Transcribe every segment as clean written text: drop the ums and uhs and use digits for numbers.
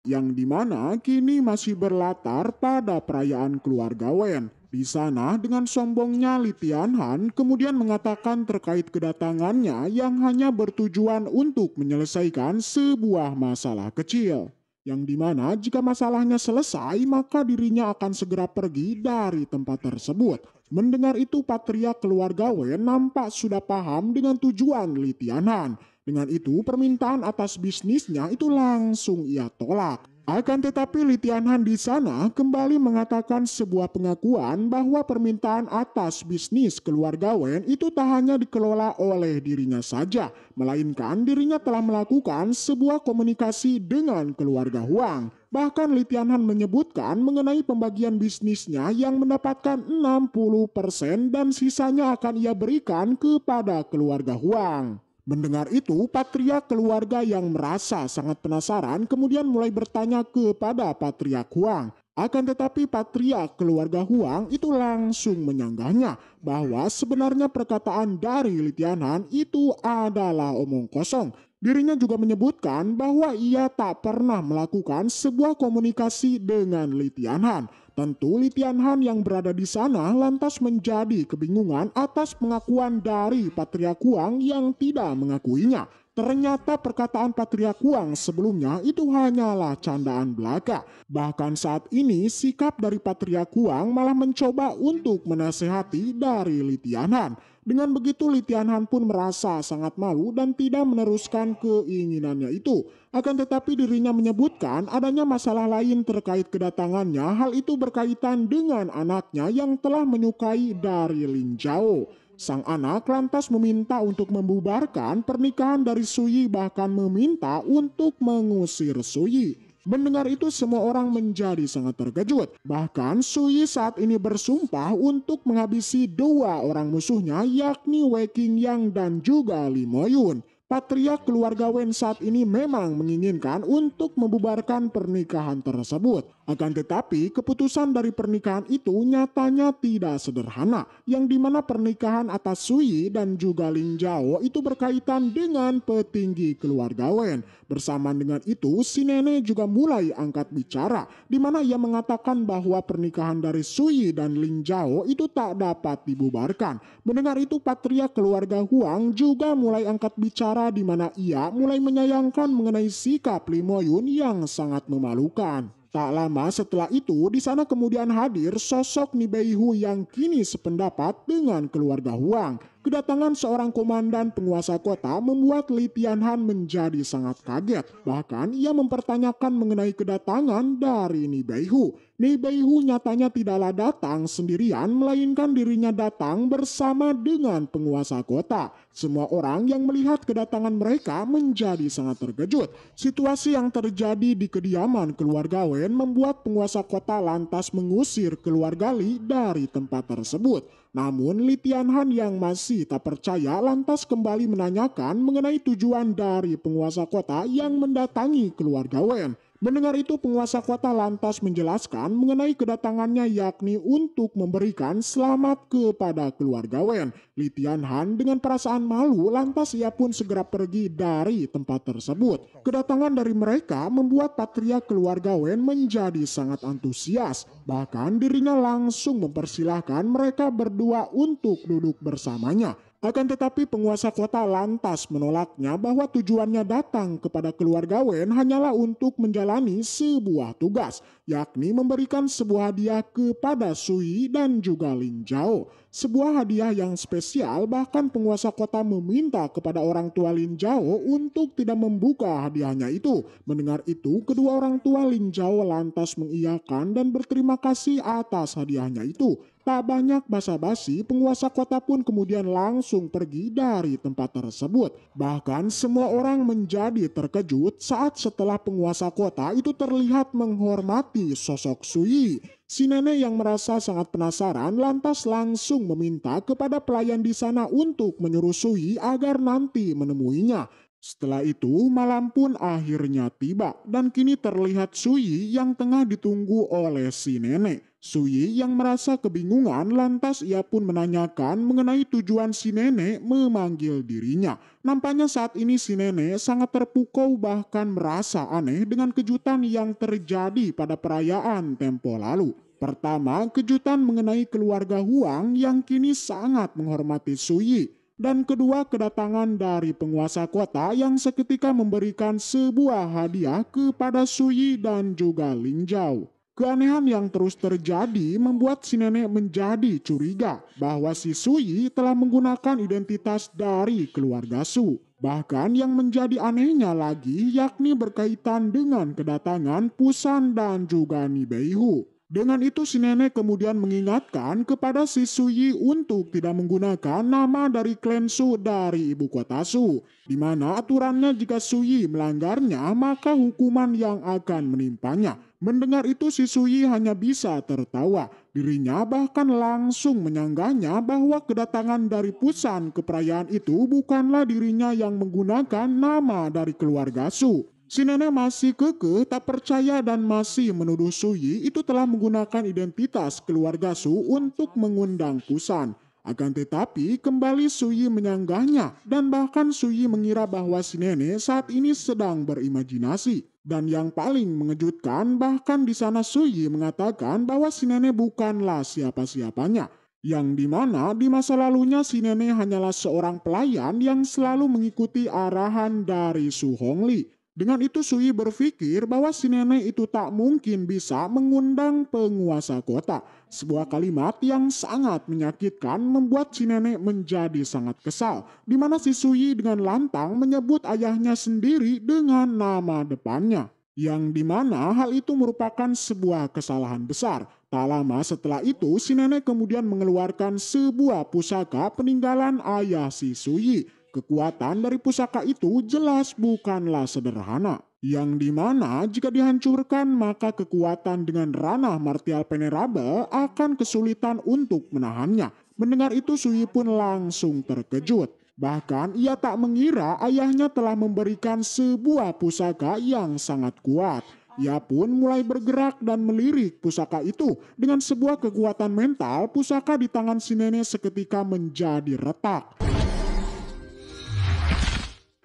yang dimana kini masih berlatar pada perayaan keluarga Wen. Di sana dengan sombongnya Li Tianhan kemudian mengatakan terkait kedatangannya yang hanya bertujuan untuk menyelesaikan sebuah masalah kecil. Yang dimana jika masalahnya selesai maka dirinya akan segera pergi dari tempat tersebut. Mendengar itu Patria keluarga Wen nampak sudah paham dengan tujuan Li Tianhan. Dengan itu permintaan atas bisnisnya itu langsung ia tolak. Akan tetapi Li Tianhan di sana kembali mengatakan sebuah pengakuan bahwa permintaan atas bisnis keluarga Wen itu tak hanya dikelola oleh dirinya saja, melainkan dirinya telah melakukan sebuah komunikasi dengan keluarga Huang. Bahkan Li Tianhan menyebutkan mengenai pembagian bisnisnya yang mendapatkan 60% dan sisanya akan ia berikan kepada keluarga Huang. Mendengar itu, Patriark keluarga yang merasa sangat penasaran kemudian mulai bertanya kepada Patriark Huang. Akan tetapi Patriark keluarga Huang itu langsung menyanggahnya bahwa sebenarnya perkataan dari Li Tianhan itu adalah omong kosong. Dirinya juga menyebutkan bahwa ia tak pernah melakukan sebuah komunikasi dengan Li Tianhan. Tentu Li Tianhan yang berada di sana lantas menjadi kebingungan atas pengakuan dari Patriark Huang yang tidak mengakuinya. Ternyata perkataan Patriark Huang sebelumnya itu hanyalah candaan belaka. Bahkan saat ini sikap dari Patriark Huang malah mencoba untuk menasehati dari Li Tianhan. Dengan begitu Li Tianhan pun merasa sangat malu dan tidak meneruskan keinginannya itu. Akan tetapi dirinya menyebutkan adanya masalah lain terkait kedatangannya. Hal itu berkaitan dengan anaknya yang telah menyukai dari Lin Zhao. Sang anak lantas meminta untuk membubarkan pernikahan dari Suyi, bahkan meminta untuk mengusir Suyi. Mendengar itu semua orang menjadi sangat terkejut. Bahkan Suyi saat ini bersumpah untuk menghabisi dua orang musuhnya yakni Wei Qingyang dan juga Li Moyun. Patriark keluarga Wen saat ini memang menginginkan untuk membubarkan pernikahan tersebut. Akan tetapi keputusan dari pernikahan itu nyatanya tidak sederhana. Yang dimana pernikahan atas Sui dan juga Lin Zhao itu berkaitan dengan petinggi keluarga Wen. Bersamaan dengan itu si nenek juga mulai angkat bicara. Dimana ia mengatakan bahwa pernikahan dari Sui dan Lin Zhao itu tak dapat dibubarkan. Mendengar itu Patriark keluarga Huang juga mulai angkat bicara di mana ia mulai menyayangkan mengenai sikap Li Moyun yang sangat memalukan. Tak lama setelah itu, di sana kemudian hadir sosok Ni Beihu yang kini sependapat dengan keluarga Huang. Kedatangan seorang komandan penguasa kota membuat Li Tianhan menjadi sangat kaget. Bahkan ia mempertanyakan mengenai kedatangan dari Ni Beihu. Ni Beihu nyatanya tidaklah datang sendirian, melainkan dirinya datang bersama dengan penguasa kota. Semua orang yang melihat kedatangan mereka menjadi sangat terkejut. Situasi yang terjadi di kediaman keluarga Wen membuat penguasa kota lantas mengusir keluarga Li dari tempat tersebut. Namun Li Tianhan yang masih tak percaya lantas kembali menanyakan mengenai tujuan dari penguasa kota yang mendatangi keluarga Wen. Mendengar itu penguasa kota lantas menjelaskan mengenai kedatangannya yakni untuk memberikan selamat kepada keluarga Wen. Li Tianhan dengan perasaan malu lantas ia pun segera pergi dari tempat tersebut. Kedatangan dari mereka membuat Patriark keluarga Wen menjadi sangat antusias. Bahkan dirinya langsung mempersilahkan mereka berdua untuk duduk bersamanya. Akan tetapi penguasa kota lantas menolaknya bahwa tujuannya datang kepada keluarga Wen hanyalah untuk menjalani sebuah tugas, yakni memberikan sebuah hadiah kepada Sui dan juga Lin Zhao. Sebuah hadiah yang spesial, bahkan penguasa kota meminta kepada orang tua Lin Zhao untuk tidak membuka hadiahnya itu. Mendengar itu, kedua orang tua Lin Zhao lantas mengiyakan dan berterima kasih atas hadiahnya itu. Tak banyak basa-basi, penguasa kota pun kemudian langsung pergi dari tempat tersebut. Bahkan semua orang menjadi terkejut saat setelah penguasa kota itu terlihat menghormati sosok Sui. Si nenek yang merasa sangat penasaran lantas langsung meminta kepada pelayan di sana untuk menyuruh Sui agar nanti menemuinya. Setelah itu, malam pun akhirnya tiba dan kini terlihat Suyi yang tengah ditunggu oleh si nenek. Suyi yang merasa kebingungan lantas ia pun menanyakan mengenai tujuan si nenek memanggil dirinya. Nampaknya saat ini si nenek sangat terpukau bahkan merasa aneh dengan kejutan yang terjadi pada perayaan tempo lalu. Pertama, kejutan mengenai keluarga Huang yang kini sangat menghormati Suyi. Dan kedua, kedatangan dari penguasa kota yang seketika memberikan sebuah hadiah kepada Suyi dan juga Ling Zhao. Keanehan yang terus terjadi membuat si nenek menjadi curiga bahwa si Suyi telah menggunakan identitas dari keluarga Su. Bahkan yang menjadi anehnya lagi yakni berkaitan dengan kedatangan Pusan dan juga Nibeihu. Dengan itu si nenek kemudian mengingatkan kepada si Suyi untuk tidak menggunakan nama dari klan Su dari ibu kota Su, di mana aturannya jika Suyi melanggarnya maka hukuman yang akan menimpanya. Mendengar itu si Suyi hanya bisa tertawa. Dirinya bahkan langsung menyanggahnya bahwa kedatangan dari Pusan ke perayaan itu bukanlah dirinya yang menggunakan nama dari keluarga Su. Si nenek masih kekeh tak percaya dan masih menuduh Suyi itu telah menggunakan identitas keluarga Su untuk mengundang Pusan. Akan tetapi kembali Suyi menyanggahnya dan bahkan Suyi mengira bahwa si nenek saat ini sedang berimajinasi. Dan yang paling mengejutkan bahkan di sana Suyi mengatakan bahwa si nenek bukanlah siapa-siapanya. Yang dimana di masa lalunya si nenek hanyalah seorang pelayan yang selalu mengikuti arahan dari Su Hongli. Dengan itu Suyi berpikir bahwa si nenek itu tak mungkin bisa mengundang penguasa kota. Sebuah kalimat yang sangat menyakitkan membuat si nenek menjadi sangat kesal. Di mana si Suyi dengan lantang menyebut ayahnya sendiri dengan nama depannya. Yang dimana hal itu merupakan sebuah kesalahan besar. Tak lama setelah itu si nenek kemudian mengeluarkan sebuah pusaka peninggalan ayah si Suyi. Kekuatan dari pusaka itu jelas bukanlah sederhana. Yang dimana jika dihancurkan maka kekuatan dengan ranah martial venerable akan kesulitan untuk menahannya. Mendengar itu Suyi pun langsung terkejut. Bahkan ia tak mengira ayahnya telah memberikan sebuah pusaka yang sangat kuat. Ia pun mulai bergerak dan melirik pusaka itu. Dengan sebuah kekuatan mental, pusaka di tangan si nenek seketika menjadi retak.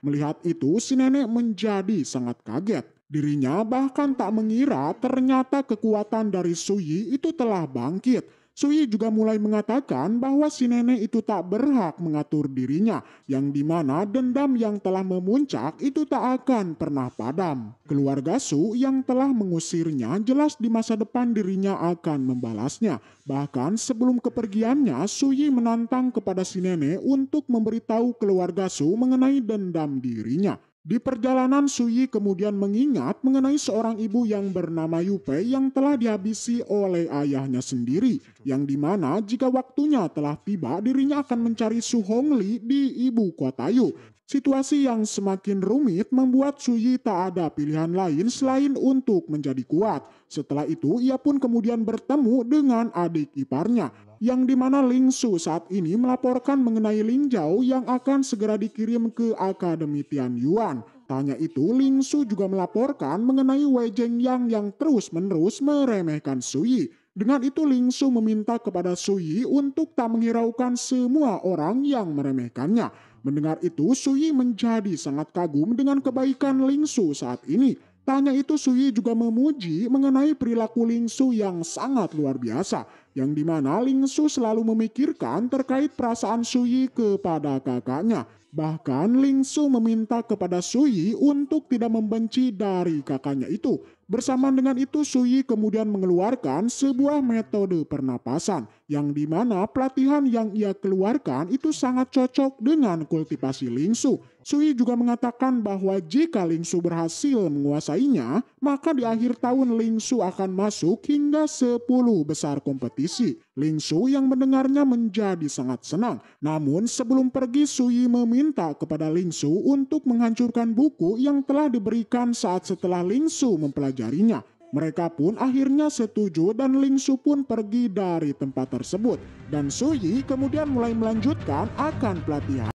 Melihat itu, si nenek menjadi sangat kaget. Dirinya bahkan tak mengira ternyata kekuatan dari Suyi itu telah bangkit. Suyi juga mulai mengatakan bahwa si nenek itu tak berhak mengatur dirinya, yang dimana dendam yang telah memuncak itu tak akan pernah padam. Keluarga Su yang telah mengusirnya jelas di masa depan dirinya akan membalasnya. Bahkan sebelum kepergiannya, Suyi menantang kepada si nenek untuk memberitahu keluarga Su mengenai dendam dirinya. Di perjalanan Suyi kemudian mengingat mengenai seorang ibu yang bernama Yupei yang telah dihabisi oleh ayahnya sendiri. Yang dimana jika waktunya telah tiba dirinya akan mencari Su Hongli di ibu kota Yu. Situasi yang semakin rumit membuat Suyi tak ada pilihan lain selain untuk menjadi kuat. Setelah itu ia pun kemudian bertemu dengan adik iparnya. Yang dimana Ling Su saat ini melaporkan mengenai Ling Zhao yang akan segera dikirim ke Akademi Tianyuan. Tanya itu Ling Su juga melaporkan mengenai Wei Zhengyang yang terus-menerus meremehkan Suyi. Dengan itu Ling Su meminta kepada Suyi untuk tak menghiraukan semua orang yang meremehkannya. Mendengar itu Suyi menjadi sangat kagum dengan kebaikan Ling Su saat ini. Tanya itu Suyi juga memuji mengenai perilaku Ling Su yang sangat luar biasa. Yang dimana Ling Su selalu memikirkan terkait perasaan Suyi kepada kakaknya. Bahkan Ling Su meminta kepada Suyi untuk tidak membenci dari kakaknya itu. Bersamaan dengan itu Suyi kemudian mengeluarkan sebuah metode pernapasan. Yang dimana pelatihan yang ia keluarkan itu sangat cocok dengan kultivasi Ling Su. Suyi juga mengatakan bahwa jika Ling Su berhasil menguasainya, maka di akhir tahun Ling Su akan masuk hingga 10 besar kompetisi. Ling Su yang mendengarnya menjadi sangat senang. Namun sebelum pergi Suyi meminta kepada Ling Su untuk menghancurkan buku yang telah diberikan saat setelah Ling Su mempelajarinya. Mereka pun akhirnya setuju dan Ling Su pun pergi dari tempat tersebut. Dan Suyi kemudian mulai melanjutkan akan pelatihan.